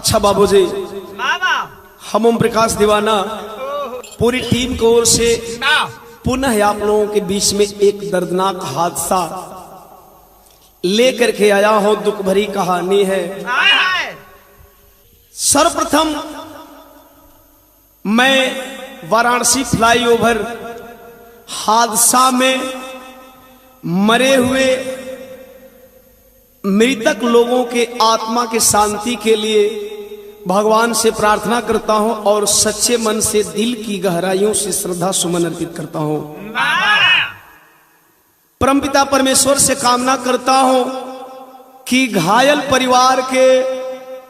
अच्छा बाबूजी, हम ओम प्रकाश दीवाना पूरी टीम की ओर से पुनः आप लोगों के बीच में एक दर्दनाक हादसा लेकर के आया हूं। दुख भरी कहानी है। सर्वप्रथम मैं वाराणसी फ्लाईओवर हादसा में मरे हुए मृतक लोगों के आत्मा की शांति के लिए भगवान से प्रार्थना करता हूं और सच्चे मन से दिल की गहराइयों से श्रद्धा सुमन अर्पित करता हूं। परमपिता परमेश्वर से कामना करता हूं कि घायल परिवार के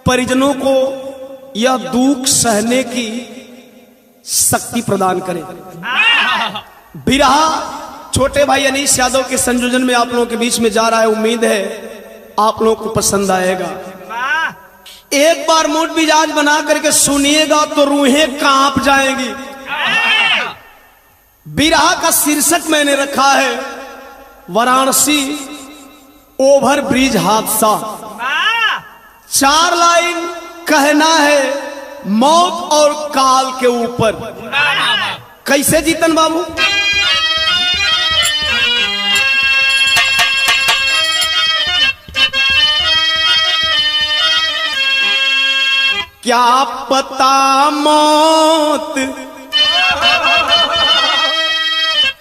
परिजनों को यह दुख सहने की शक्ति प्रदान करे। बिरहा छोटे भाई अनीश यादव के संयोजन में आप लोगों के बीच में जा रहा है। उम्मीद है आप लोगों को पसंद आएगा। एक बार मूड मिजाज बना करके सुनिएगा तो रूहें कांप जाएंगी। बिरहा का शीर्षक मैंने रखा है वाराणसी ओवर ब्रिज हादसा। 4 लाइन कहना है मौत और काल के ऊपर। कैसे जीतन बाबू? क्या पता मौत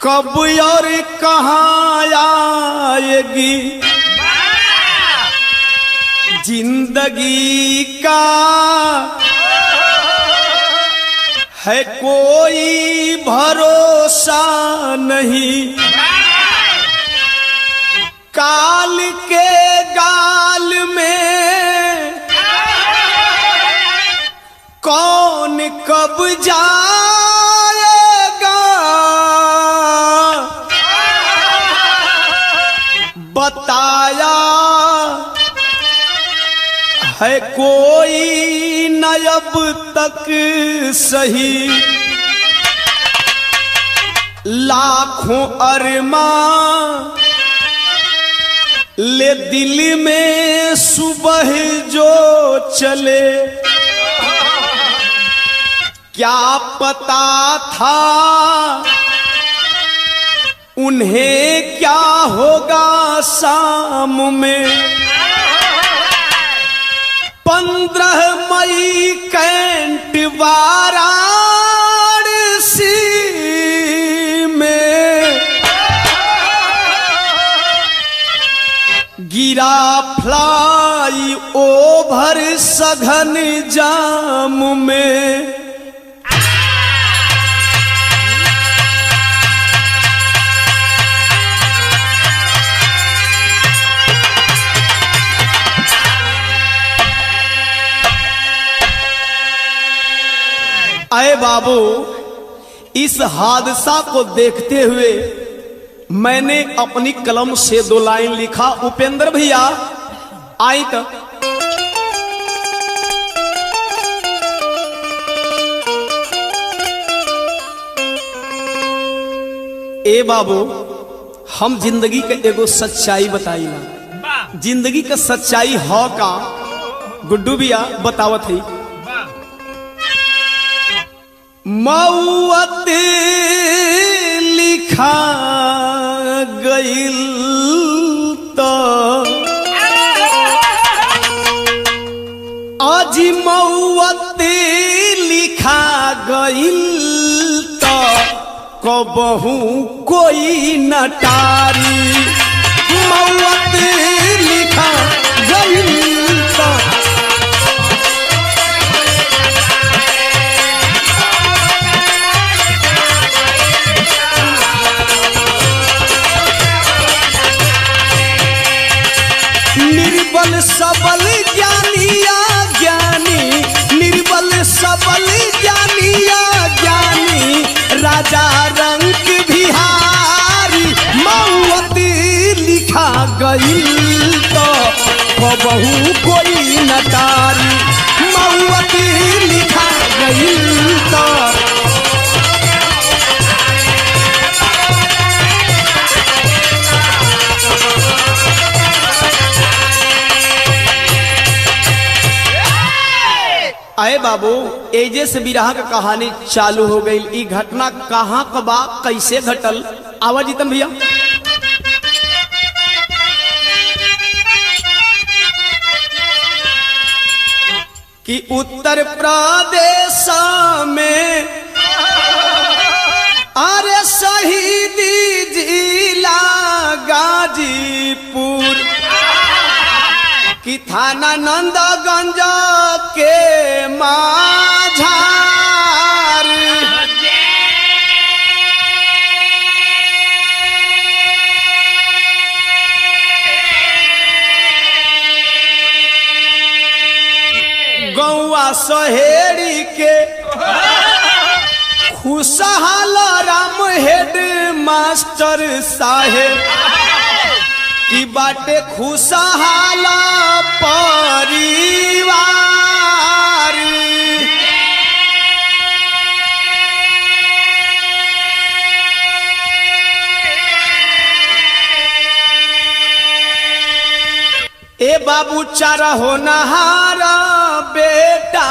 कब और कहां आएगी, जिंदगी का है कोई भरोसा नहीं। काल के गाल में कौन कब जाएगा, बताया है कोई न अब तक सही। लाखों अरमान ले दिल में सुबह जो चले, क्या पता था उन्हें क्या होगा शाम में। 15 मई कैंट वाराणसी में गिरा फ्लाई ओवर सघन जाम में। अरे बाबू, इस हादसा को देखते हुए मैंने अपनी कलम से 2 लाइन लिखा। उपेंद्र भैया आई तो ए बाबू, हम जिंदगी का एगो सच्चाई बताई ना। जिंदगी का सच्चाई हो का गुड्डू भैया बतावत है। मौत लिखा गइल तो आज मौत लिखा गइल तो कबहू कोई न टारी। मौत लिखा गइल तो निर्बल सबल ज्ञानिया ज्ञानी, निर्बल सबल ज्ञानिया ज्ञानी, राजा रंग बिहारी। मौत लिखा गइल तो कबहू कोई न टारी। मौत लिखा गइल तो आए बाबू, एजे से बिरहा का कहानी चालू हो गई। ई घटना कहाँ कबा कैसे घटल, आवाज जीतन भैया। कि उत्तर प्रदेश में अरे शहीदी जिला गाजीपुर कि थाना नंदगंज के माझार गौआ सहेड़ी के खुशहाल राम हेड मास्टर साहेब की बाटे खुशहाल परिवार। ए बाबू चारा हो नहारा बेटा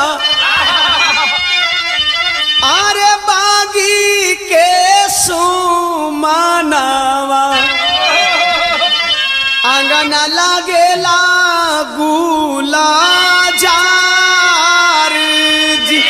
अरे बागी के सुमानावा आंगना लागेला गुला जार जी।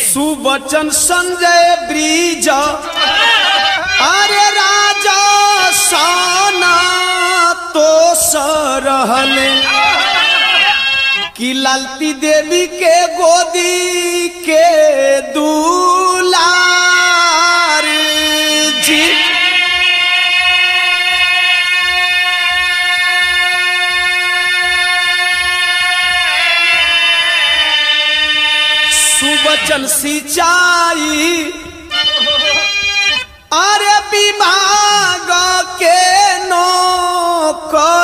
सुबचन संजय ब्रिज अरे राजा साना तो सरहले कि लालती देवी के गोदी के दुलार जी। सुबचन सिंचाई अरे विभाग के नौकरिया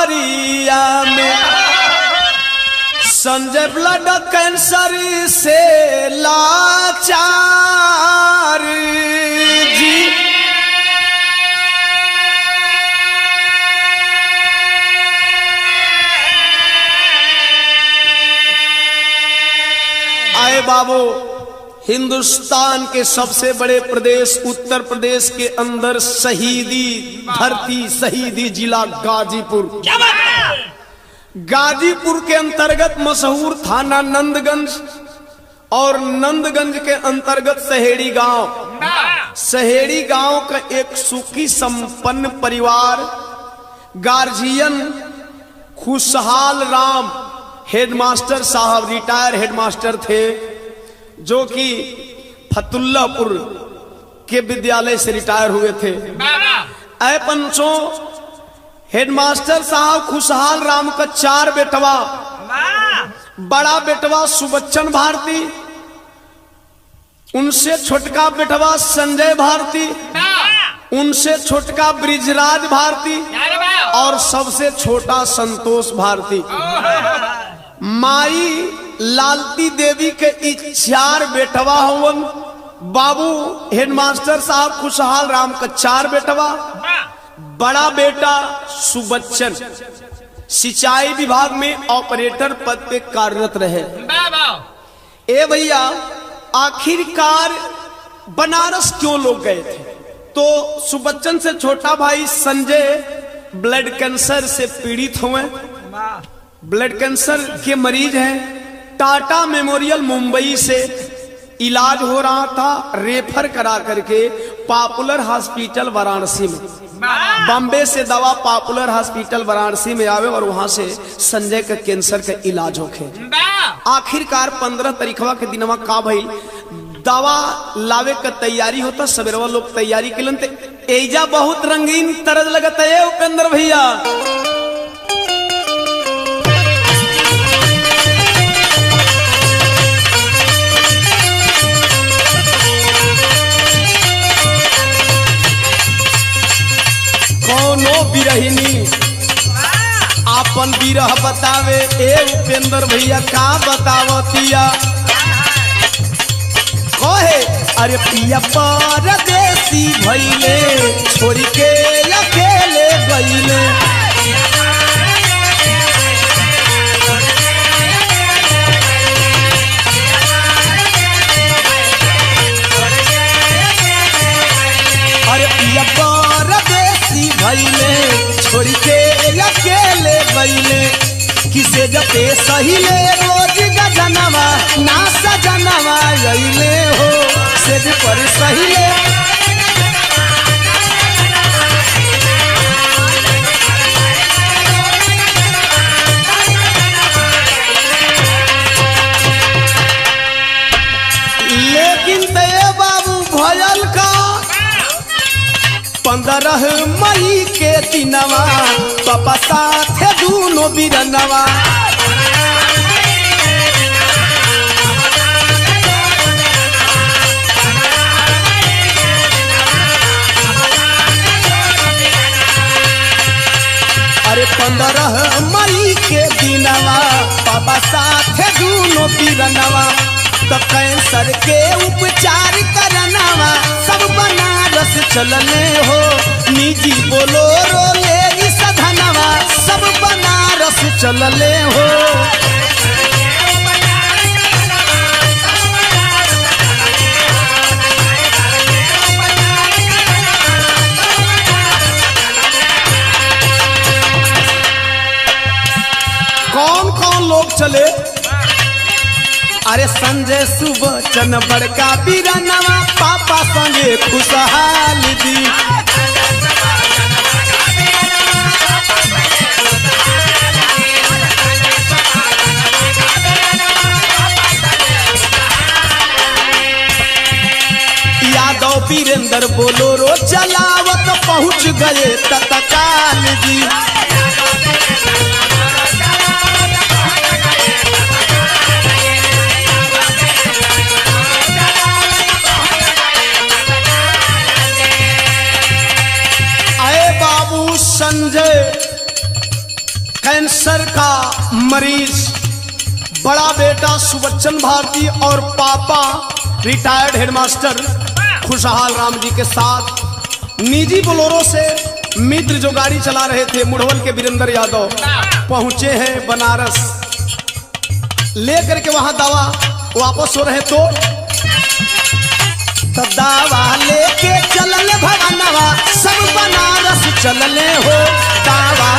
में संजय ब्लड कैंसर से लाचार जी। आए बाबू, हिंदुस्तान के सबसे बड़े प्रदेश उत्तर प्रदेश के अंदर शहीदी धरती, शहीदी जिला गाजीपुर। गाजीपुर के अंतर्गत मशहूर थाना नंदगंज और नंदगंज के अंतर्गत सहेड़ी गांव। सहेड़ी गांव का एक सुखी संपन्न परिवार गार्जियन खुशहाल राम हेडमास्टर साहब रिटायर हेडमास्टर थे, जो कि फतुल्लापुर के विद्यालय से रिटायर हुए थे। ऐ पंचों, हेडमास्टर साहब खुशहाल राम का 4 बेटवा, बड़ा बेटवा सुबच्चन भारती, उनसे छोटका बेटवा संजय भारती, उनसे छोटका ब्रिजराज भारती और सबसे छोटा संतोष भारती। माई लालती देवी के 4 बेटवा हुवन। बाबू हेडमास्टर साहब खुशहाल राम का 4 बेटवा, बड़ा बेटा सुबच्चन सिंचाई विभाग में ऑपरेटर पद पे कार्यरत रहे। ए भैया, आखिरकार बनारस क्यों लोग गए थे? तो सुबच्चन से छोटा भाई संजय ब्लड कैंसर से पीड़ित हुए, ब्लड कैंसर के मरीज हैं। टाटा मेमोरियल मुंबई से इलाज हो रहा था, रेफर करा करके पॉपुलर हॉस्पिटल वाराणसी में, बॉम्बे से दवा पॉपुलर हॉस्पिटल वाराणसी में आवे और वहां से संजय का कैंसर का इलाज होखे। आखिरकार 15 तारीखवा के दिनवा का भइल, दवा लावे का तैयारी होता, सवेरवा लोग तैयारी के लिए एजा बहुत रंगीन तरज लगता है उपेंद्र भैया। कौनो बिरहिनी आपन बिरह बतावे, ए उपेंद्र भैया का बतावतिया कहे अरे पिया परदेसी भइले छोड़ के अकेले गइले। अरे पिया परदेसी भइले छोड़ के अकेले गइले। किसे जते सहिले रोज गजनवा ना सजनवा अइले हो सेज पर सहिले। लेकिन ते बाबू भयल का 15 मई के दिनवा पापा साथे दूनो बिरनवा। अरे 15 मई के दिनवा पापा साथे दूनो बिरनवा। तो कैंसर के उपचार करनवा सब बनारस चलने हो। निजी बोलोरो ले इस धनवा सब बनारस चलले हो। कौन कौन लोग चले? अरे संजय सुबचन बड़का बीरनवा पापा संगे खुशहाल दी। यादव वीरेंद्र बोलोरो चलावत पहुंच गए तत्काल जी। संजय कैंसर का मरीज, बड़ा बेटा सुबच्चन भारती और पापा रिटायर्ड हेडमास्टर खुशहाल राम जी के साथ निजी बोलोरो से मित्र जो गाड़ी चला रहे थे मुढ़वल के वीरेंद्र यादव पहुंचे हैं बनारस। लेकर के वहां दवा वापस हो रहे तो दावा लेके चलले भवनवा सब बनारस चलले हो। दावा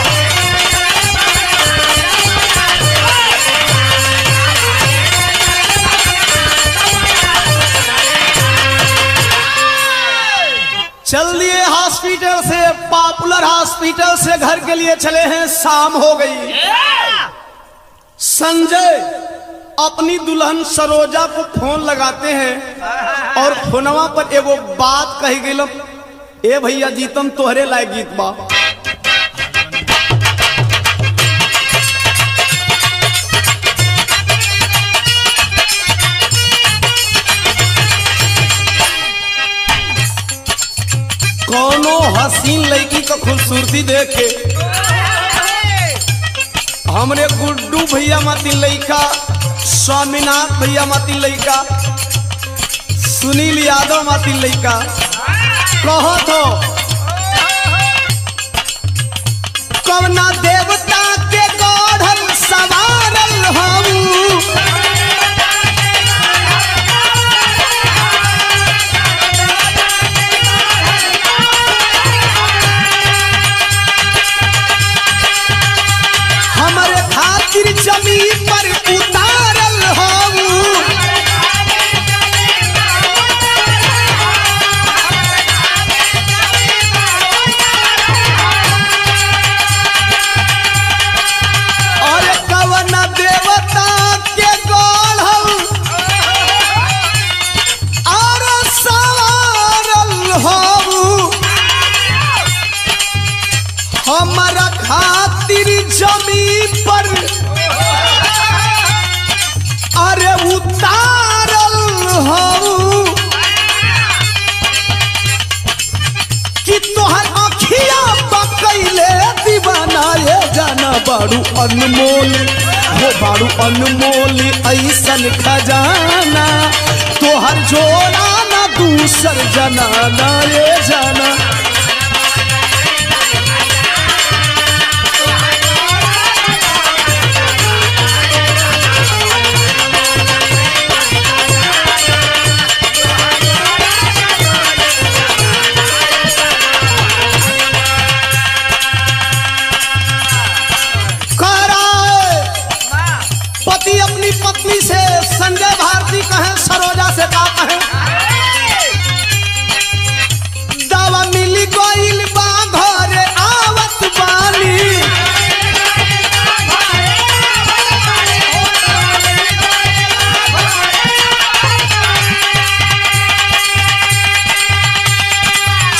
चल दिए हॉस्पिटल से, पॉपुलर हॉस्पिटल से घर के लिए चले हैं। शाम हो गई। संजय अपनी दुल्हन सरोजा को फोन लगाते हैं और फोनवा पर एगो बात कही गई। ए भैया जीतम तोहरे लायक गीत बा। कौनो हसीन लड़की का खूबसूरती देखे हमरे गुड्डू भैया माती लड़का, स्वामीनाथ भैया माती लड़का, सुनील यादव माती लड़का कहो तो कवना देवता के गढ़ल सवारल हम। हमारे खातिर जमीन पर उतारल हम। हमारा खातिर जमीन पर अरे उतारल हूँ कि तोहर अखिया पकैले दीवाना ये जाना बारू अनमोल हो बारू अनमोल ऐसन खजाना तोहर जोड़ा न दूसर जनाना ये जाना। पति अपनी पत्नी से संजय भारती कहें सरोजा से का कहें, दावा मिली गोइल बा घरे आवत बानी।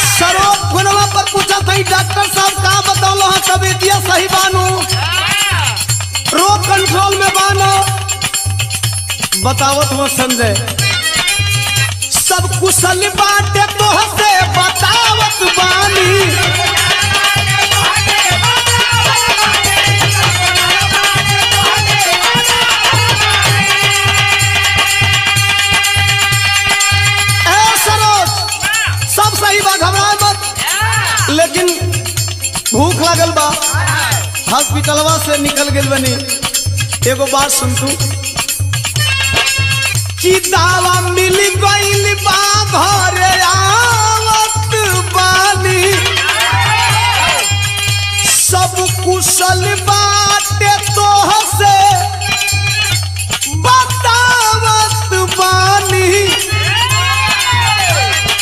सरोज फोनवा पर पूछा था डॉक्टर साहब का बतौलो है तबीयत सही बानू, रोग कंट्रोल में बानो। बतावत हो संजय सब कुशल बाटे तो से बतावत बानी। सरोज सब सही बा, घबरा मत, लेकिन भूख लागल बा, हॉस्पिटलवा से निकल गए बनी। एगो बात सुन तू कि दावा मिल गइल बा घरे आवत बानी। सब कुशल बाटे तो से बतावत बानी।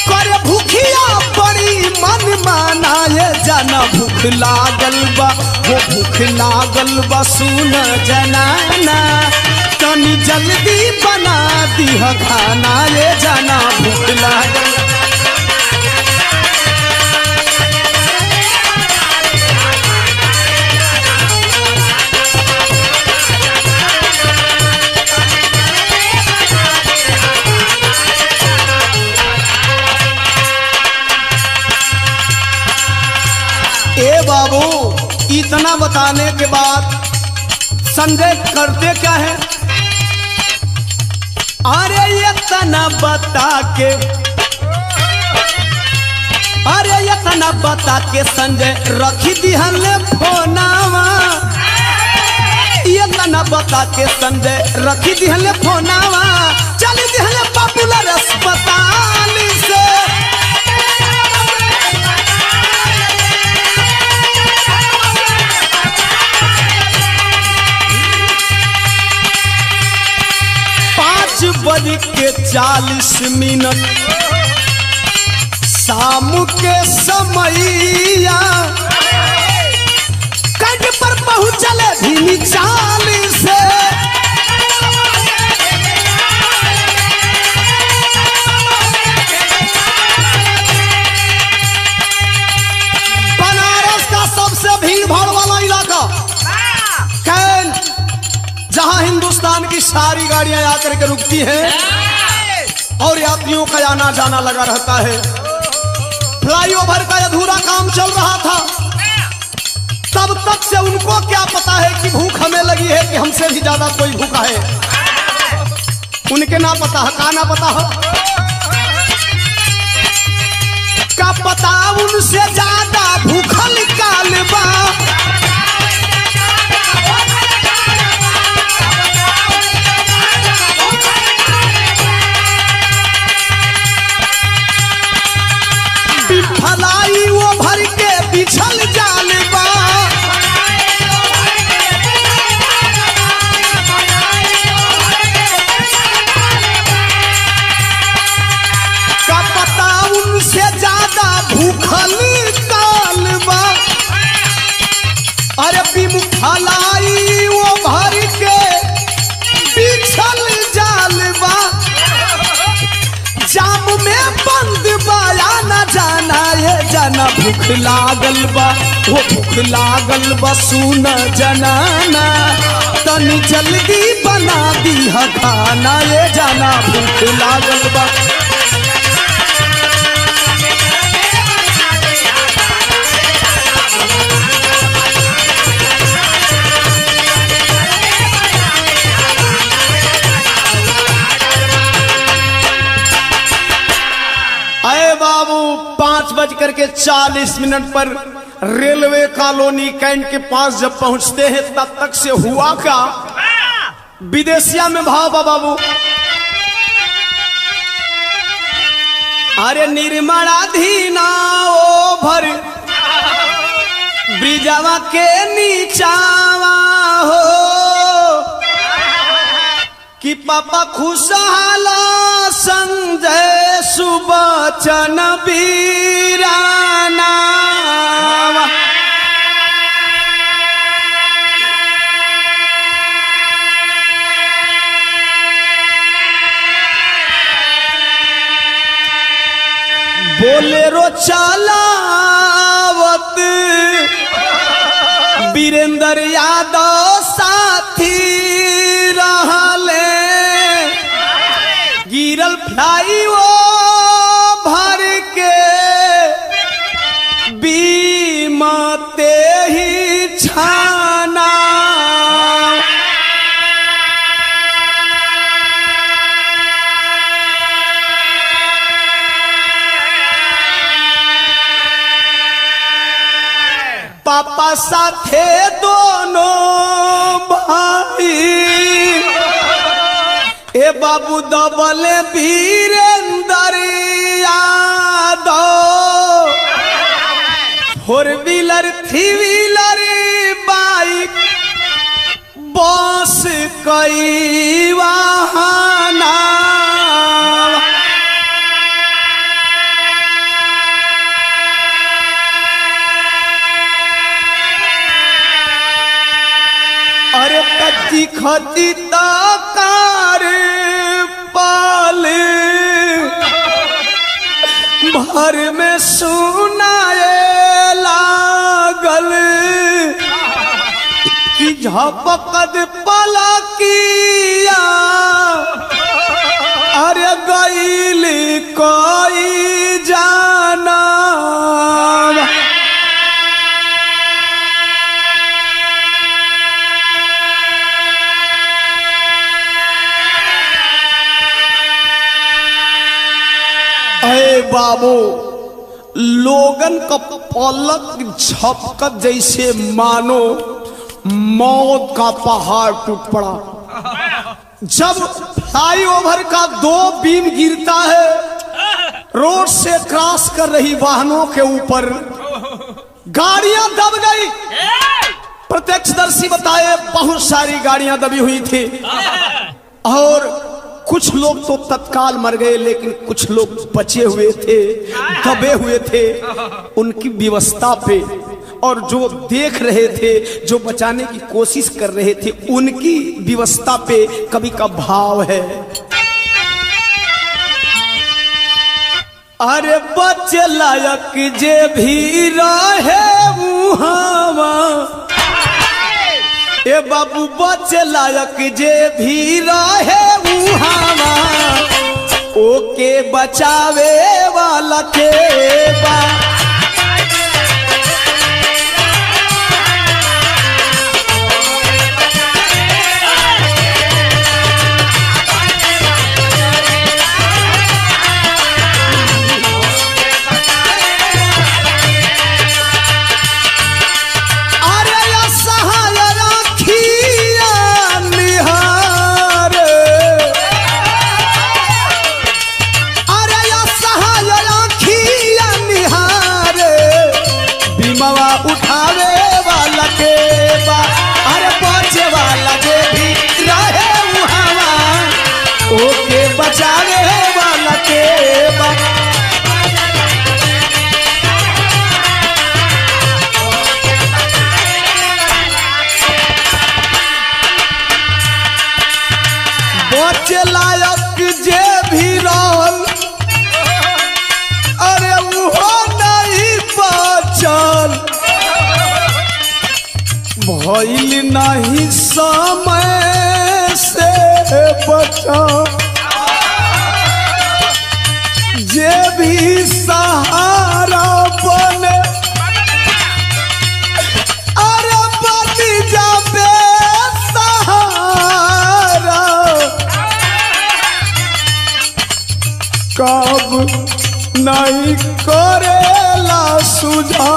करे भूखिया बड़ी मन माना ये जाना भूख लागल बा, वो भूख लागल बा सुन जनाना, तनी जल्दी बना दीह खाना ये जाना भूख लागल। ए बाबू इतना बताने के बाद संजय करते क्या है, अरे ये तना बता के, अरे ये तना बता के संजय रखी दिहल फोनावा। ये तना बता के संजय रखी दिहल फोनावा, चल दिहल पॉपुलर अस्पताल से। बज के 40 मिनट शाम के समैया कट पर पहुंचले धीमी चाल से। बनारस का सबसे भीड़ भाड़ वाला इलाका, कैन, जहां हिंदुस्तान की सारी गाड़ियां आकर के रुकती हैं और यात्रियों का आना जाना लगा रहता है। फ्लाईओवर का अधूरा काम चल रहा था, तब तक से उनको क्या पता है कि भूख हमें लगी है कि हमसे भी ज्यादा कोई भूखा है। उनके ना पता है, का ना पता है, का पता उनसे ज्यादा भूखल कालबा। भलाई वो भर के बिछल जाल बा, का पता उनसे ज्यादा भूखल काल बा। अरे भलाई वो भर के बिछल जाल बा, जाम में बंद बाया न जाना ये जाना भूख लागल बा, वो भूख लागल बा सुन जनाना, तनी जल्दी बना दीह खाना ये जाना भूख लागल बा। 9:40 पर रेलवे कॉलोनी कैंट के पास जब पहुंचते हैं, तब तक से हुआ क्या, विदेशिया में भाव बाबू। अरे निर्मलाधीना ओभर ब्रिजवा के नीचावा हो कि पापा खुशहाला संजय सुबचन बीराना। बोलेरो चलावत वीरेंद्र यादव साथी रहले, गिरल फ्लाई वो भर के बीमते ही छाना। पापा साथे दोनों भाई ए बाबू दबले Virendra Yadav, 4 wheeler 3 wheeler bike bus कई वाहना। अरे कच्ची खती ताकार पाल भर में सुनाए लागल कि झपकद पलकिया अरे गईल कोई जाना। अरे बाबू, लोगन का पलक झपकत जैसे मानो मौत का पहाड़ टूट पड़ा। जब फ्लाईओवर का 2 बीम गिरता है, रोड से क्रॉस कर रही वाहनों के ऊपर गाड़ियां दब गई। प्रत्यक्षदर्शी बताए बहुत सारी गाड़ियां दबी हुई थी और कुछ लोग तो तत्काल मर गए, लेकिन कुछ लोग बचे हुए थे, दबे हुए थे। उनकी व्यवस्था पे और जो देख रहे थे, जो बचाने की कोशिश कर रहे थे, उनकी व्यवस्था पे कवि का भाव है। अरे बच्चे लायक जे भी रहे मुहावा ए बाबू, बच्चे लायक जे भी रहे उहावा ओके बचावे वाला के बा। उठावे वाला के बा, अरे बचे वाला जे भी रहे उहावा ओके बचावे वाला के बा। बचे लायक जे भी रहल अरे उहो नहीं बचल, भइल नहीं समय से बचा। जे भी सहारा बने अरे बनी जाबे सहारा, कब नहीं करेला सुझा।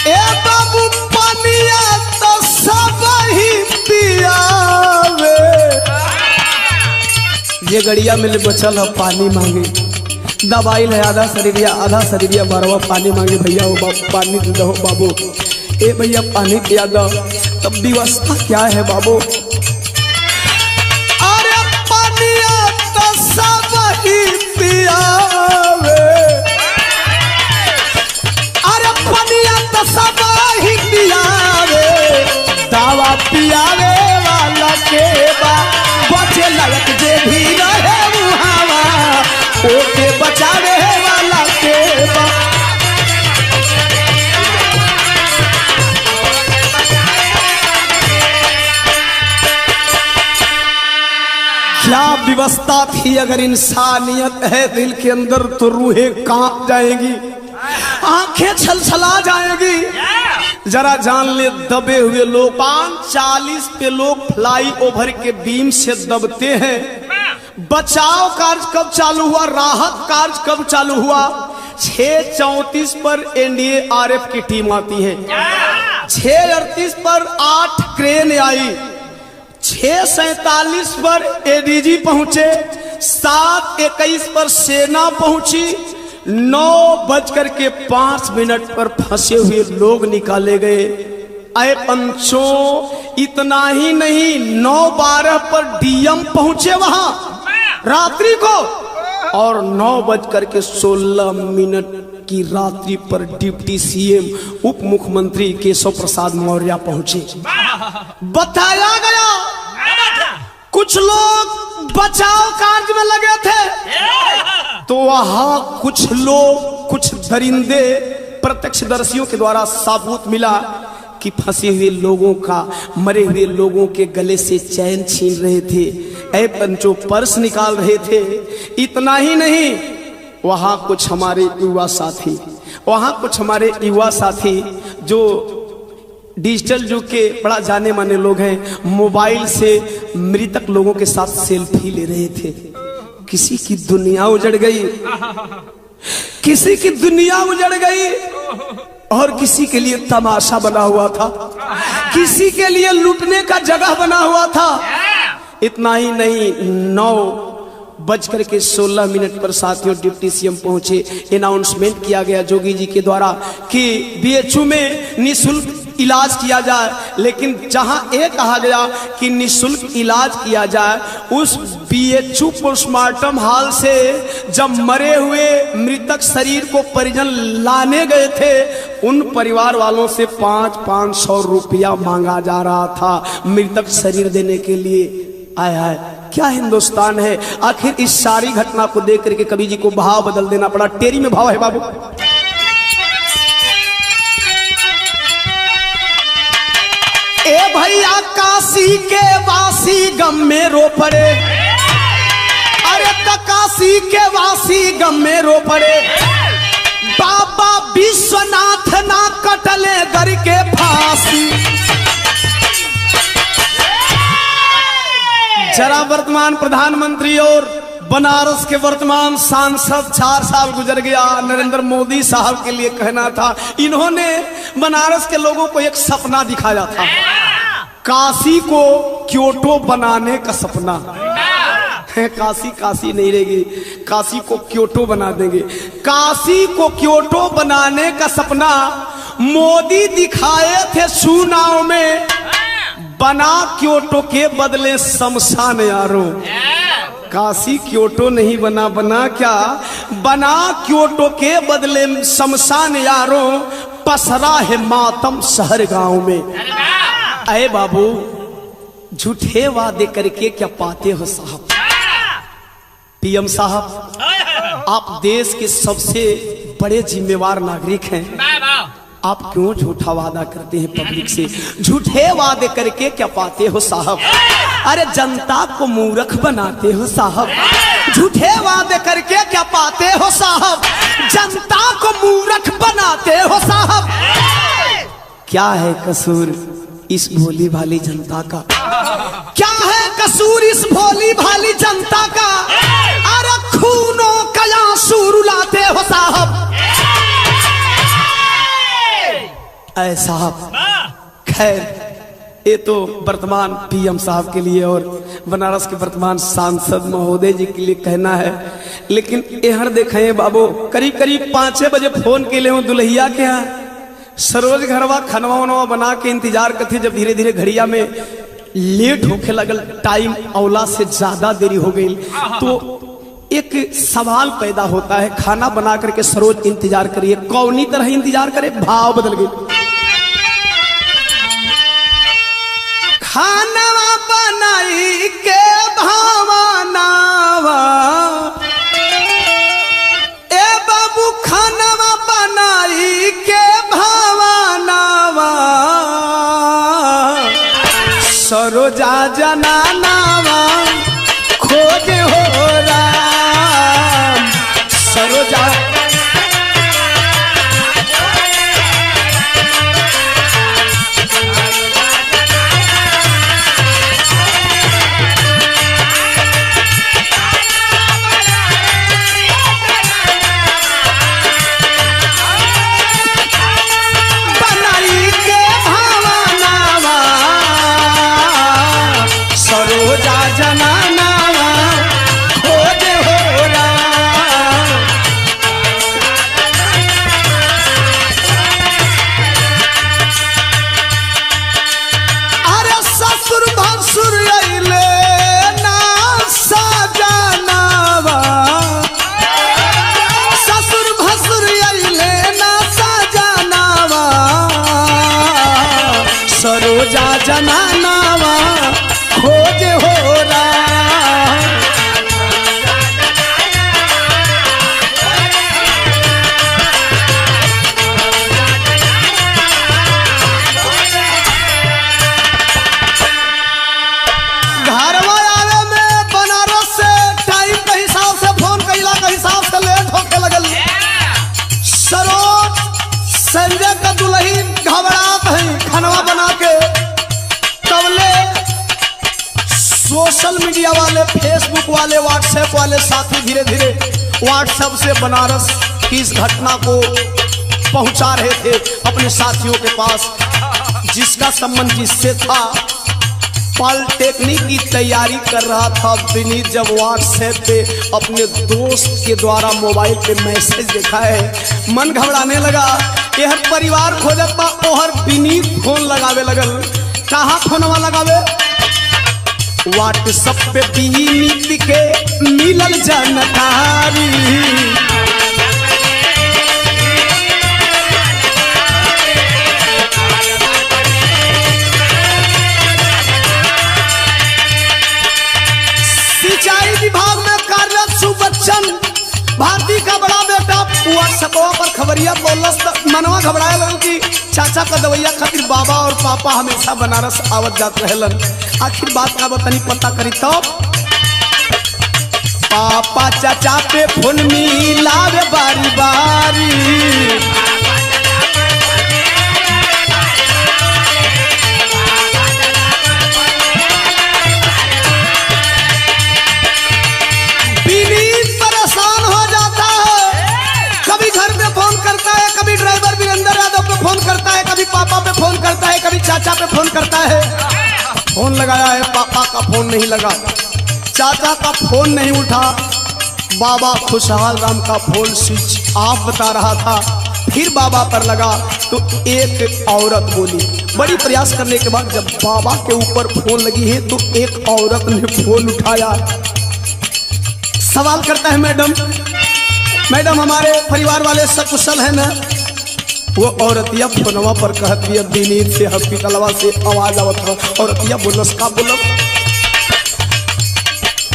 ए बाबू पानिया तो सब ही पियावे। ये गड़िया में बचल है पानी मांगे, दवाई है आधा शरीरिया बारवा पानी मांगे। भैया हो पानी दे दो बाबू। ए भैया पानी पिया दो। तब व्यवस्था क्या है बाबू? अरे पानिया तो सब ही पियावे। अरे पानिया तो सब ही पियावे। दवा पियावे वाला के बा बचे लायक जे भी रहे मुहावा, ओके बचावे वाला के बा। क्या व्यवस्था थी? अगर इंसानियत है दिल के अंदर तो रूहें कांप जाएगी, आंखें छलछला जाएगी। जरा जान ले, दबे हुए लोग 540 पे लोग फ्लाई ओवर के बीम से दबते हैं। बचाव कार्य कब चालू हुआ? राहत कार्य कब चालू हुआ? 6:34 पर एनडीआरएफ की टीम आती है। 6:38 पर 8 क्रेन आई। 6:47 पर एडीजी पहुंचे। 7:21 पर सेना पहुंची। 9:05 पर फंसे हुए लोग निकाले गए। अरे पंचों, इतना ही नहीं, 9:12 पर डीएम पहुंचे वहां रात्रि को, और 9:16 की रात्रि पर डिप्टी सीएम उप मुख्यमंत्री केशव प्रसाद मौर्य पहुंचे। बताया गया कुछ लोग बचाव कार्य में लगे थे, तो वहां कुछ लोग, कुछ दरिंदे प्रत्यक्षदर्शियों के द्वारा साबूत मिला कि फंसे हुए लोगों का, मरे हुए लोगों के गले से चैन छीन रहे थे। ऐ पंचों, पर्स निकाल रहे थे। इतना ही नहीं, वहां कुछ हमारे युवा साथी जो डिजिटल युग के बड़ा जाने माने लोग हैं, मोबाइल से मृतक लोगों के साथ सेल्फी ले रहे थे। किसी की दुनिया उजड़ गई, किसी की दुनिया उजड़ गई, और किसी के लिए तमाशा बना हुआ था, किसी के लिए लूटने का जगह बना हुआ था। इतना ही नहीं, 9:16 पर साथियों डिप्टी सीएम पहुंचे। अनाउंसमेंट किया गया जोगी जी के द्वारा कि बीएचयू में निःशुल्क इलाज किया जाए। लेकिन जहां ये कहा गया कि निःशुल्क इलाज किया जाए, उस बीएचयू पोस्टमार्टम हॉल से जब मरे हुए मृतक शरीर को परिजन लाने गए थे, उन परिवार वालों से 500 रुपया मांगा जा रहा था मृतक शरीर देने के लिए। आय हाय, क्या हिंदुस्तान है। आखिर इस सारी घटना को देख करके कवि जी को भाव बदल देना पड़ा। टेरी में भाव है बाबू। ए भैया काशी के वासी गम में रो पड़े। अरे तो काशी के वासी गम में रो पड़े। बाबा विश्वनाथ ना कटले घर के फांसी। जरा वर्तमान प्रधानमंत्री और बनारस के वर्तमान सांसद 4 साल गुजर गया, नरेंद्र मोदी साहब के लिए कहना था। इन्होंने बनारस के लोगों को एक सपना दिखाया था, काशी को क्योटो बनाने का सपना। काशी नहीं रहेगी, काशी को क्योटो बना देंगे। काशी को क्योटो बनाने का सपना मोदी दिखाए थे चुनाव में। बना क्योटो के बदले शमशान यारो। काशी क्योटो नहीं बना, बना क्या? बना क्योटो के बदले शमशान यारो। पसरा है मातम शहर गांव में। अरे बाबू, झूठे वादे करके क्या पाते हो साहब? पीएम साहब, आप देश के सबसे बड़े जिम्मेवार नागरिक हैं, आप क्यों झूठा वादा करते हैं पब्लिक से? झूठे वादे करके क्या पाते हो साहब? अरे जनता को मूर्ख बनाते हो साहब। झूठे वादे करके क्या पाते हो साहब? जनता को मूर्ख बनाते हो साहब। क्या है कसूर इस भोली भाली जनता का? क्या है कसूर इस भोली भाली जनता का, अरे खूनों का आंसू रुलाते हो साहब। ऐ साहब, खैर ये तो वर्तमान पीएम साहब के लिए और बनारस के वर्तमान सांसद महोदय जी के लिए कहना है, लेकिन यहर देखें बाबू, करीब करीब 5-6 बजे फोन के लिए हूँ दुल्हिया के यहाँ, सरोज घरवा खनवा वनवा बना के इंतजार करते, जब धीरे धीरे घड़िया में लेट होके लगल, टाइम औला से ज्यादा देरी हो गई, तो एक सवाल पैदा होता है, खाना बना करके सरोज इंतजार करिए, कौनी तरह इंतजार करे, भाव बदल गई। खानवा बनाई के भावनावा, ए बाबू खानवा बनाई के भावनावा, सरोजा जनानावा खोज हो राम, सरोजा सरोजा जनानावा खोज हो रहा। घरवा आवे में बनारस से टाइम के हिसाब से फोन कैला के हिसाब से लेट होके लगल। सरोज संजय का दुल्हन घबरात है खनवा बना के, तबले सोशल मीडिया वाले, फेसबुक वाले, व्हाट्सएप वाले साथी धीरे धीरे व्हाट्सएप से बनारस की इस घटना को पहुंचा रहे थे अपने साथियों के पास, जिसका संबंध जिससे था। पॉलिटेक्निक की तैयारी कर रहा था विनीत, जब व्हाट्सएप पे अपने दोस्त के द्वारा मोबाइल पे मैसेज देखा है, मन घबराने लगा। यह परिवार खोजत बा, ओहर विनीत फोन लगावे लगल। कहाँ फोनवा लगावे? व्हाट्सएप पे विनीत के मिलल जानकारी, सिंचाई विभाग में कार्यरत सुबच्चन भारती का बड़ा बेटा व्हाट्सएपवा पर खबरिया बोलस, मनवा घबराए लगल कि चाचा का दवैया खातिर बाबा और पापा हमेशा बनारस आवत जात रहलन। आखिर बात का बतानी पता करी तो पापा चाचा पे फोन मिलावे बारी बारी, फोन करता है, कभी पापा पे फोन करता है, कभी चाचा पे फोन करता है। फोन लगाया है, पापा का फोन नहीं लगा, चाचा का फोन नहीं उठा, बाबा खुशहाल राम का फोन स्विच ऑफ बता रहा था। फिर बाबा पर लगा तो एक औरत बोली। बड़ी प्रयास करने के बाद जब बाबा के ऊपर फोन लगी है तो एक औरत ने फोन उठाया, सवाल करता है, मैडम हमारे परिवार वाले सकुशल है ना? वो औरतिया फोनवा पर कहत दिया विनीत से हॉस्पिटलवा से आवाज आवत हो। औरतिया बोलस का बोलस,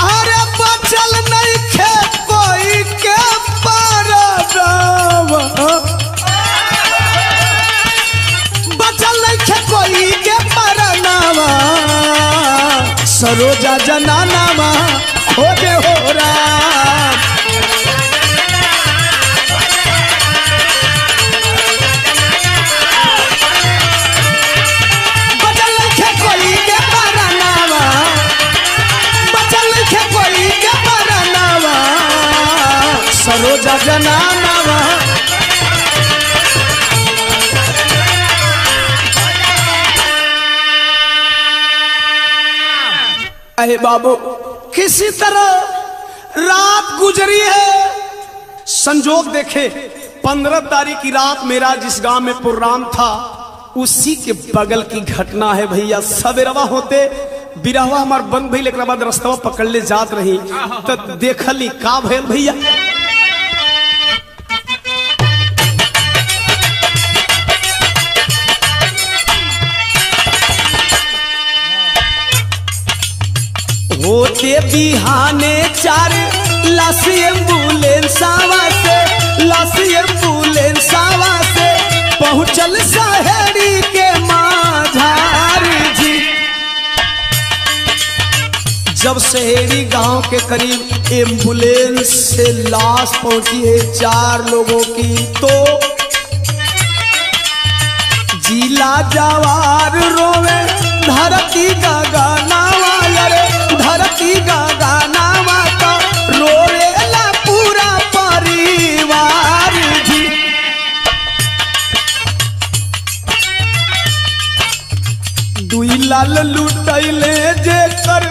अरे बचल नहीं खे कोई के परनावा, बचल नहीं खे कोई के परनावा, सरोजा जनानावा खोजे हो रहा। सरोजा जनाना अरे बाबू किसी तरह रात गुजरी है। संजोग देखे 15 तारीख की रात मेरा जिस गांव में प्रोग्राम था उसी के बगल की घटना है भैया। सवेरवा होते बिरहवा हमार बंद भई, लेकिन बाद रास्तवा पकड़ ले जात रही तो देखली का भैल भैया। होते बिहाने 4 लाश एम्बुलेंसावा से पहुंचल शहरी के माझार जी। जब शहरी गांव के करीब एम्बुलेंस से लाश पहुंची है 4 लोगों की, तो जिला जवार रोवे धरती का गानावा, अरे धरती का गानावा तो रोवेला पूरा परिवार जी। दुई लाल लुटैले जे कर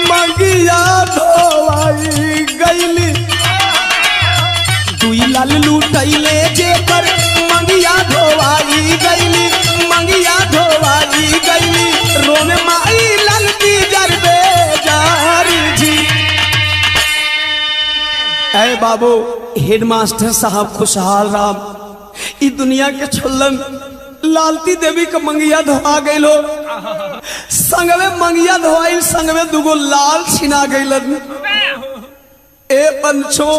मंगिया धोवाई गईली, दुई लाल लुटैले जे कर मंगिया धोवाई गईली, मंगिया धोवाई गईली, रोने माई लाल की जरबे जारी जी। ऐ बाबू हेडमास्टर साहब खुशहाल राम इस दुनिया के छोलन लालती देवी का मंगिया धोआ गई लो, संगवे मंगिया धोआई, संगवे दुगो लाल छिना गईलन। ए पंचो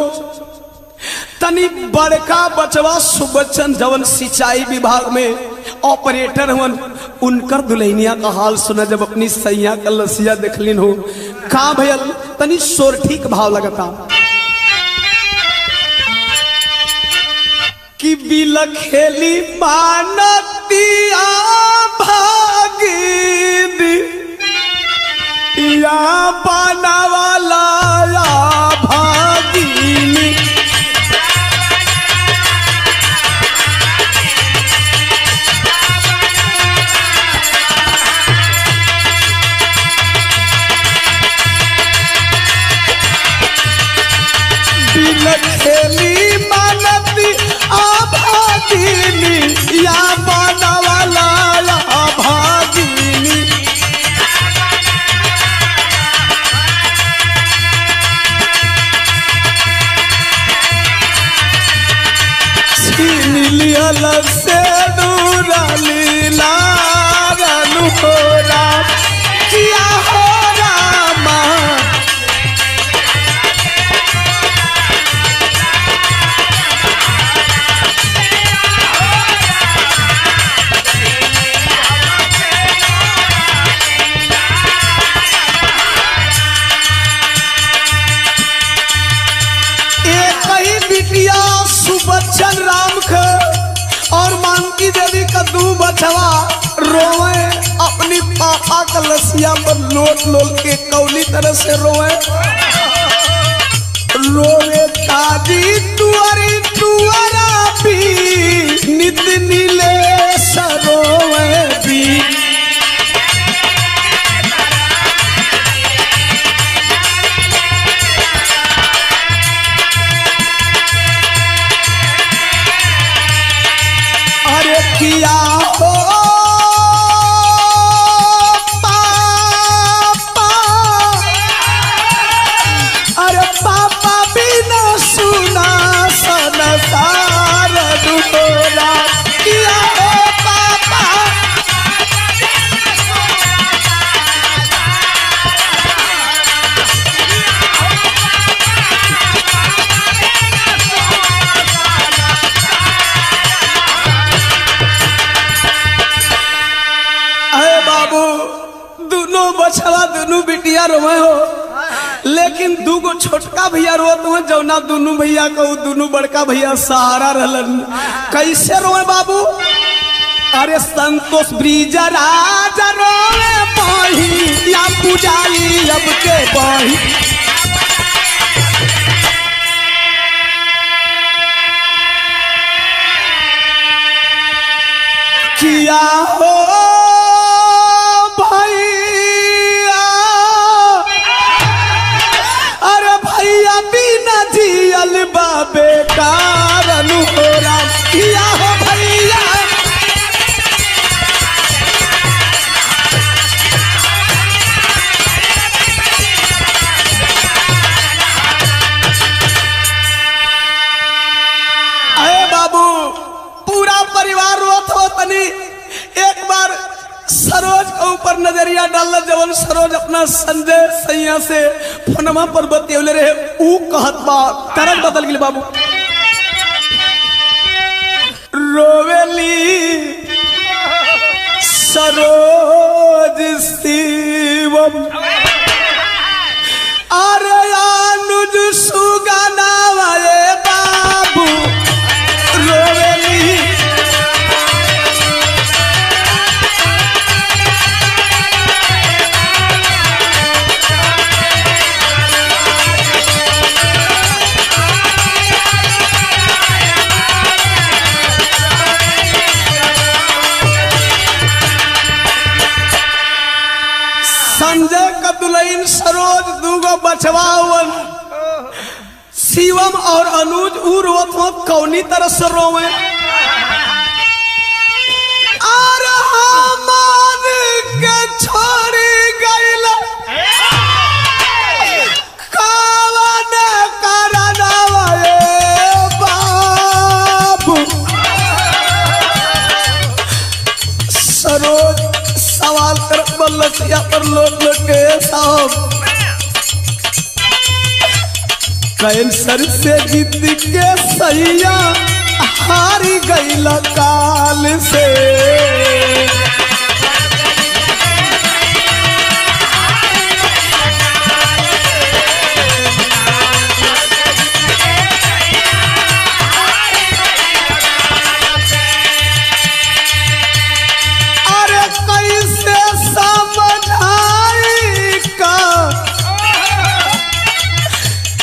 तनी बड़का बचवा सुबचन जवन सिंचाई विभाग में ऑपरेटर हुन, उनकर दुल्हनिया का हाल सुना जब अपनी सैया का लसिया देखलिन हो का भयल। तनी सोरठी का भाव लगता कि बिलखेली मानतिया भागी या बनावाला या भागीनी, बिलखेली मानती आभागिनी या बनावाला या भागिनी। छीन लियल से दूरा लीला रनु हो राम किया हो रामा, सुबचन राम ख और मानकी देवी का 2 बचवा रोवे अपनी पापा का लसिया पर लोट लोट के कौली तरह से रोवे, रोवे ताजी तुअरी तुअरा भी नित नीले सरोवे भी। किया हो पापा, अरे पापा बिना सुना संसार दुखोरा, किया हो पापा बछवा दोनों बिटिया रोवे हो, लेकिन 2 छोटका भैया रोत हो जौना दोनों भैया को दोनों बड़का भैया सहारा रहलन। कैसे रोवे बाबू? अरे संतोष ब्रिज राजा रोवे बही या पुजारी अब के बही, किया हो भैया, अरे भैया बिना जियल बाबे कारण हो राम, किया हो भैया। अरे बाबू पूरा परिवार रोत हो तनी एक बार सरोज के ऊपर नजरिया डाल, जवन सरोज अपना संजय सैया से फोनमा पर बतियौले रहे, ऊ कहत बा तरफ बदल गेल बाबू। रोवेली सरोज शिवम, अरे अनुज सुगाना वाले बाबू रोवेली। संजय का दुल्हन सरोज दूगो बचवावन, शिवम और अनुज ऊ रोत हो कौनी तरह से रोवे। और हमान के छोड़ी गइल कावन करनवा ए बाबू। सरोज सवाल कर बल्लसिया पर लोट के साहब, कैंसर से जीत के सैया हारी गईल काल से। अरे कैसे समझाई का,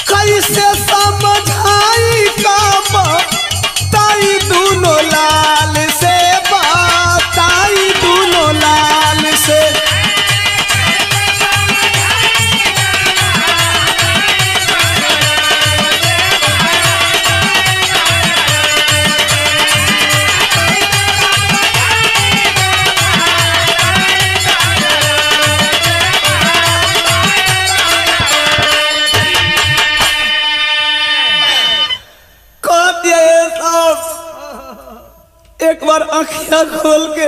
कैसे समझाई का बताई दोनों लाल से, बताई दोनों लाल से। एक बार आँखियां खोल के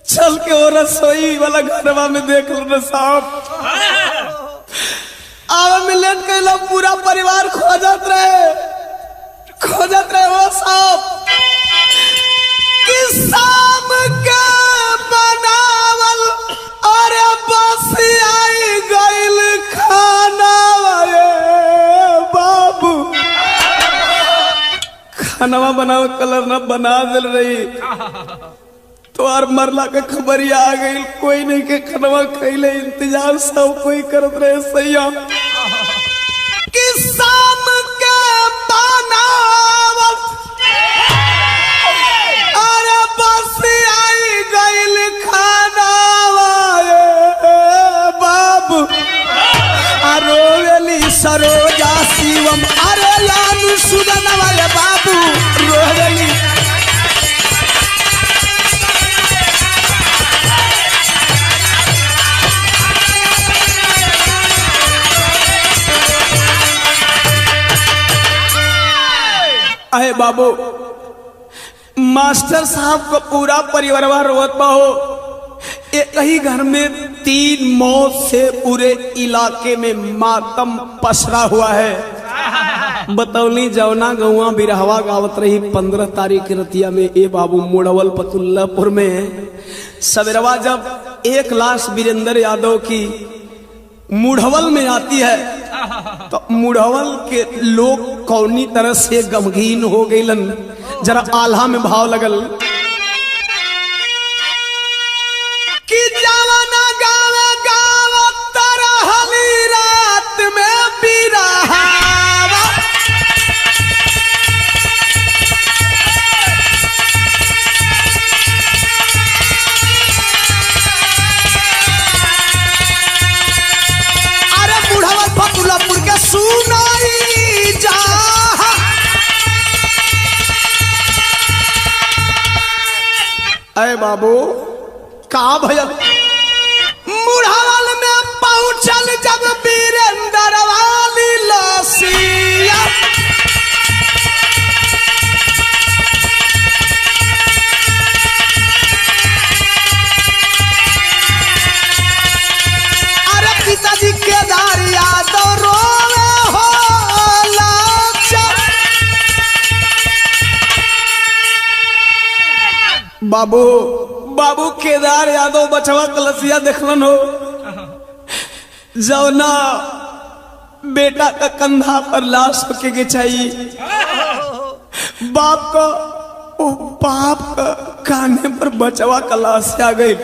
चल के वो रसोई वाला घरवा में देख लो साहब, आवा में लेट के लोग पूरा परिवार खोजत रहे वो साहब। कि शाम के बनावल अरे बस आई गइल खाना वाले बाबू। खाना बनाओ कलर ना बना दिल रही तो और मरला के खबरिया आ गई, कोई नहीं के खनवा खैले इंतजार सब कोई करत रहे सैया। कि शाम के बनावल अरे बस आई गइल खाना वाले बाबू। रोवेली सरोजा शिवम, अरे यानु सुगना वाले बाबू रोवेली। अहे बाबू मास्टर साहब को पूरा परिवार रोवत बा हो। एक ही घर में 3 मौत से पूरे इलाके में मातम पसरा हुआ है। बतौली जवना गौवा बिरहवा गावत रही 15 तारीख रतिया में ए बाबू मुड़वल पतुल्लापुर में सवेरवा जब एक लाश वीरेंद्र यादव की मुढ़वल में आती है तो मुढ़वल के लोग कौनी तरह से गमगीन हो गईलन। जरा आल्हा में भाव लगल कि जवाना गावे गावत तरहली रात में बिरहावा। अरे बाबू कहा भैया मुढ़ावल में पहुंचल जब वीरेंद्र वाली लसिया अरे पिताजी केदार यादव रोवे हो बाबू बाबू केदार यादव बचवा कलसिया देखलन हो जौना बेटा का कंधा पर लाश होके के चाहिए बाप का ओ बाप का काने पर बचवा का लाश आ गई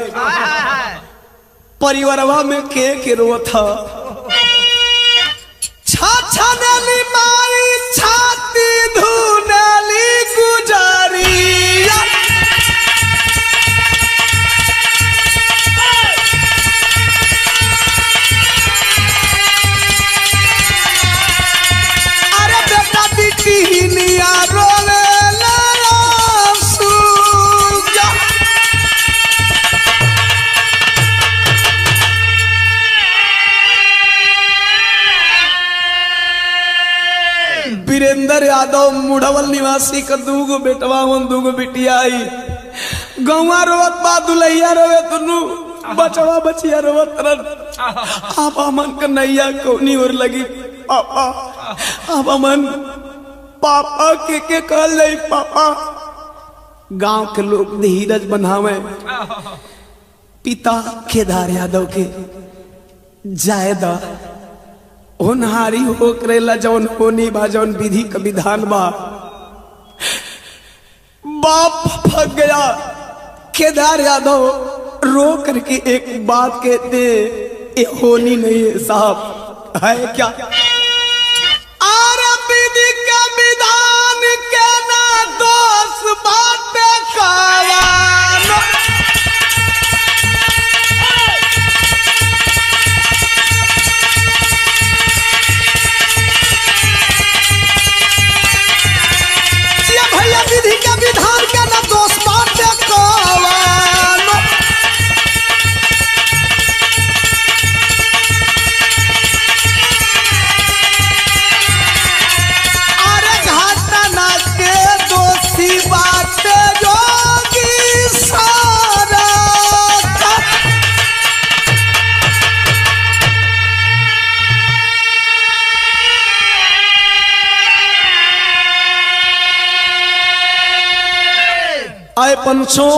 परिवारवा में के रो था छाछनेली माई छाती धुनेली गुजरिया टीनिया रोले वीरेंद्र यादव मुढ़वल निवासी का दूगो बेटवा दूगो बिटिया आई गौवा रोवत बा दुलैया रोवे तुनु बचवा बचिया रोवत आप अमन का नैया कोनी और लगी पापा आप अमन पापा के कहल जाई पापा गांव के लोग धीरज बनावे पिता केदार यादव के जायदा होनहारी हो करेला जौन होनी बा जौन विधि का विधान बा बाप फक गया केदार यादव रो करके एक बात कहते ये होनी नहीं है साहब है क्या विधि के विधान के ना दोष बाटे कायान ये भैया विधि के विधान के ना दोष बाटे कायान आए पंचों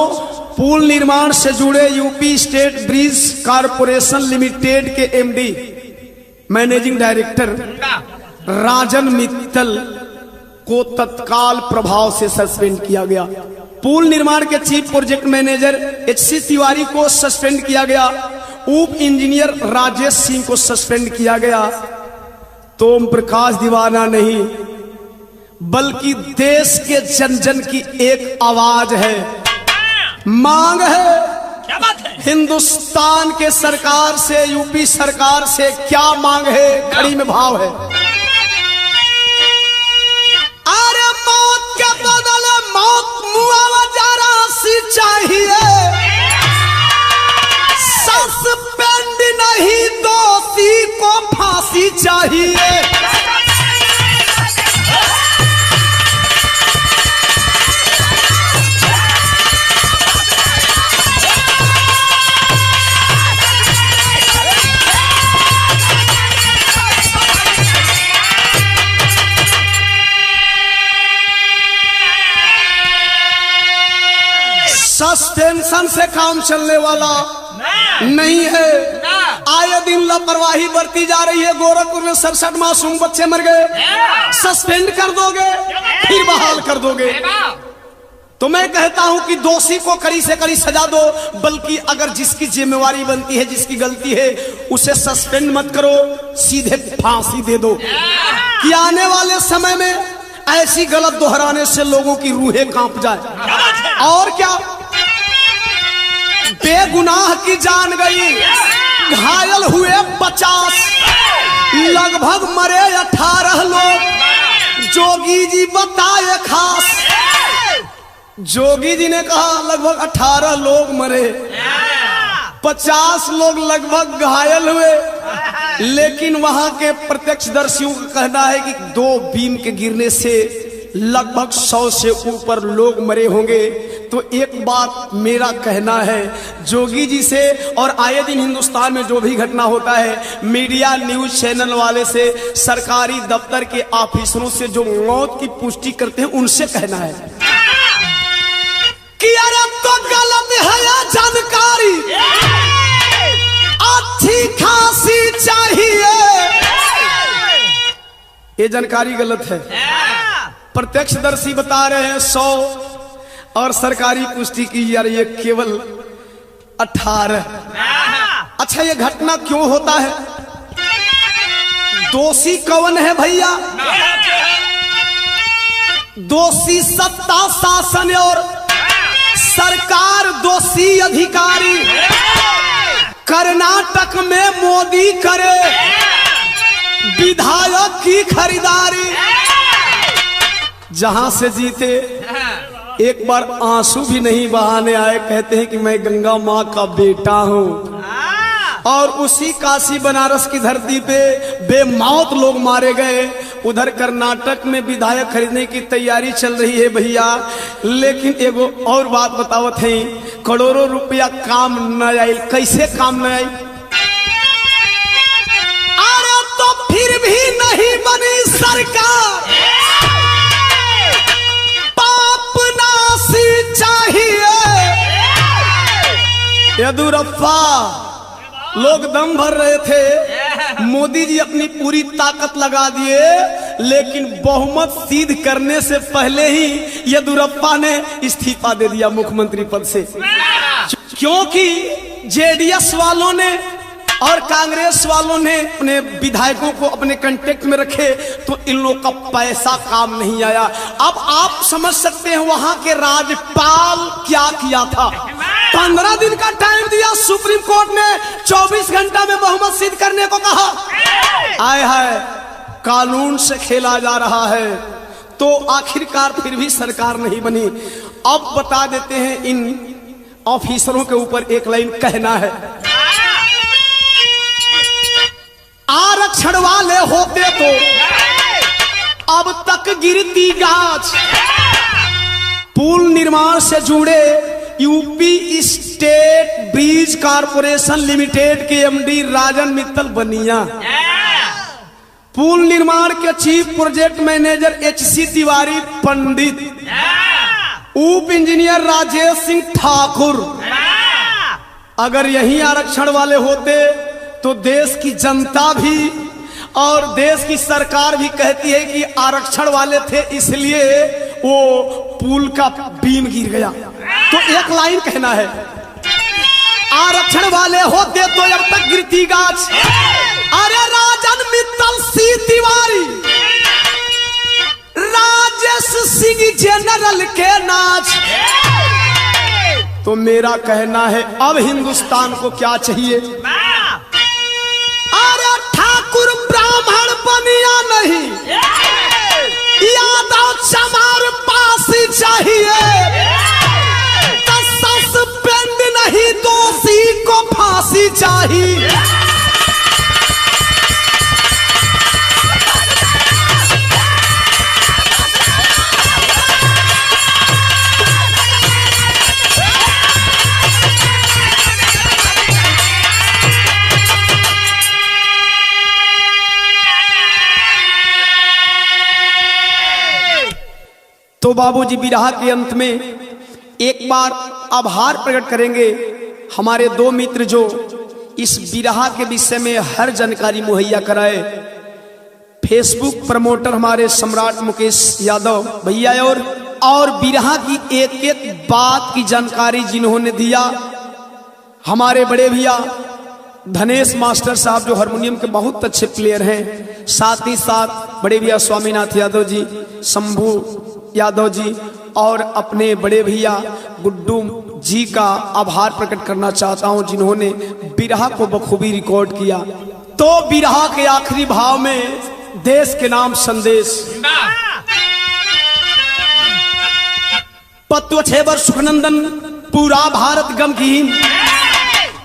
पुल निर्माण से जुड़े UP state bridge corporation limited के MD managing director Rajan Mittal को तत्काल प्रभाव से सस्पेंड किया गया। पुल निर्माण के chief project manager HC Tiwari को सस्पेंड किया गया। उप इंजीनियर राजेश सिंह को सस्पेंड किया गया। तो ओम प्रकाश दीवाना नहीं बल्कि देश के जन जन की एक आवाज है, मांग है। क्या बात है? हिंदुस्तान के सरकार से, यूपी सरकार से क्या मांग है? खड़ी में भाव है। अरे मौत के बदले मौत मुआवजा राशि चाहिए, सस्पेंड नहीं दोषी को फांसी चाहिए। सस्पेंशन से काम चलने वाला नहीं है। आए दिन लापरवाही बरती जा रही है। गोरखपुर में 67 मासूम बच्चे मर गए, सस्पेंड कर दोगे फिर बहाल कर दोगे। तो मैं कहता हूं कि दोषी को कड़ी से कड़ी सजा दो, बल्कि अगर जिसकी जिम्मेवारी बनती है, जिसकी गलती है, उसे सस्पेंड मत करो, सीधे फांसी दे दो कि आने वाले समय में ऐसी गलत दोहराने से लोगों की रूहें कांप जाए। और क्या, बेगुनाह की जान गई, घायल हुए 50, लगभग मरे 18 लोग। जोगी जी बताए खास जोगी जी ने कहा लगभग 18 लोग मरे, 50 लोग लगभग घायल हुए, लेकिन वहां के प्रत्यक्षदर्शियों का कहना है कि 2 बीम के गिरने से लगभग 100 से ऊपर लोग मरे होंगे। तो एक बात मेरा कहना है जोगी जी से, और आए दिन हिंदुस्तान में जो भी घटना होता है मीडिया न्यूज चैनल वाले से, सरकारी दफ्तर के ऑफिसरों से जो मौत की पुष्टि करते हैं उनसे कहना है कि अरे तो गलत है या जानकारी अच्छी खासी चाहिए। ये जानकारी गलत है। प्रत्यक्षदर्शी बता रहे हैं 100 और सरकारी पुष्टि की यार ये केवल 18। अच्छा ये घटना क्यों होता है? दोषी कौन है भैया? दोषी सत्ता शासन और सरकार, दोषी अधिकारी। कर्नाटक में मोदी करे विधायक की खरीदारी, जहां से जीते एक बार आंसू भी नहीं बहाने आए, कहते हैं कि मैं गंगा माँ का बेटा हूं। और उसी काशी बनारस की धरती पे बेमौत लोग मारे गए। उधर कर्नाटक में विधायक खरीदने की तैयारी चल रही है भैया। लेकिन एगो और बात बतावत है, करोड़ों रुपया काम न आई। कैसे काम न आई? अरे तो फिर भी नहीं बनी सरकार, पापनाशी चाहिए। येदियुरप्पा लोग दम भर रहे थे, मोदी जी अपनी पूरी ताकत लगा दिए, लेकिन बहुमत सिद्ध करने से पहले ही येदियुरप्पा ने इस्तीफा दे दिया मुख्यमंत्री पद से। क्योंकि जेडीएस वालों ने और कांग्रेस वालों ने अपने विधायकों को अपने कांटेक्ट में रखे, तो इन लोगों का पैसा काम नहीं आया। अब आप समझ सकते हैं वहां के राज्यपाल क्या किया था। 15 दिन का टाइम दिया सुप्रीम कोर्ट ने, 24 घंटा में बहुमत सिद्ध करने को कहा। आए हाय, कानून से खेला जा रहा है। तो आखिरकार फिर भी सरकार नहीं बनी। अब बता देते हैं इन ऑफिसरों के ऊपर एक लाइन कहना है, आरक्षण वाले होते तो अब तक गिरती गाछ। पुल निर्माण से जुड़े UP state bridge corporation limited के एमडी राजन मित्तल बनिया, पुल निर्माण के chief project manager HC Tiwari पंडित, उप इंजीनियर राजेश सिंह ठाकुर। अगर यही आरक्षण वाले होते तो देश की जनता भी और देश की सरकार भी कहती है कि आरक्षण वाले थे इसलिए वो पुल का बीम गिर गया। तो एक लाइन कहना है, आरक्षण वाले होते तो अब तक गिरती गाछ। अरे राजन मित्तल सी तिवारी, राजेश सिंह जनरल के नाच। तो मेरा कहना है अब हिंदुस्तान को क्या चाहिए? अरे ठाकुर ब्राह्मण बनिया नहीं, यादव चमार पासी चाहिए। सस्पेंड नहीं, दोषी को फांसी चाहिए। तो बाबूजी बिरहा के अंत में एक बार आभार प्रकट करेंगे हमारे 2 मित्र जो इस बिरहा के विषय में हर जानकारी मुहैया कराए। फेसबुक प्रमोटर हमारे सम्राट मुकेश यादव भैया, और बिरहा की एक एक बात की जानकारी जिन्होंने दिया हमारे बड़े भैया धनेश मास्टर साहब, जो हारमोनियम के बहुत अच्छे प्लेयर हैं। साथ ही साथ बड़े भैया स्वामीनाथ यादव जी, शंभू यादव जी, और अपने बड़े भैया गुड्डू जी का आभार प्रकट करना चाहता हूं जिन्होंने बिरहा को बखूबी रिकॉर्ड किया। तो बिरहा के आखिरी भाव में देश के नाम संदेश। पत्व छेबर सुखनंदन पूरा भारत गमगीन,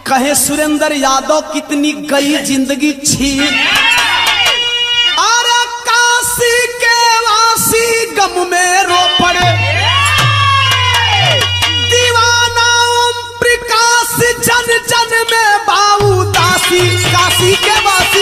कहे सुरेंद्र यादव कितनी गई जिंदगी छी। अरे काशी के वासी गम में रो पड़े, दीवाना ओम प्रकाश जन जन में बाऊ दासी, काशी के वासी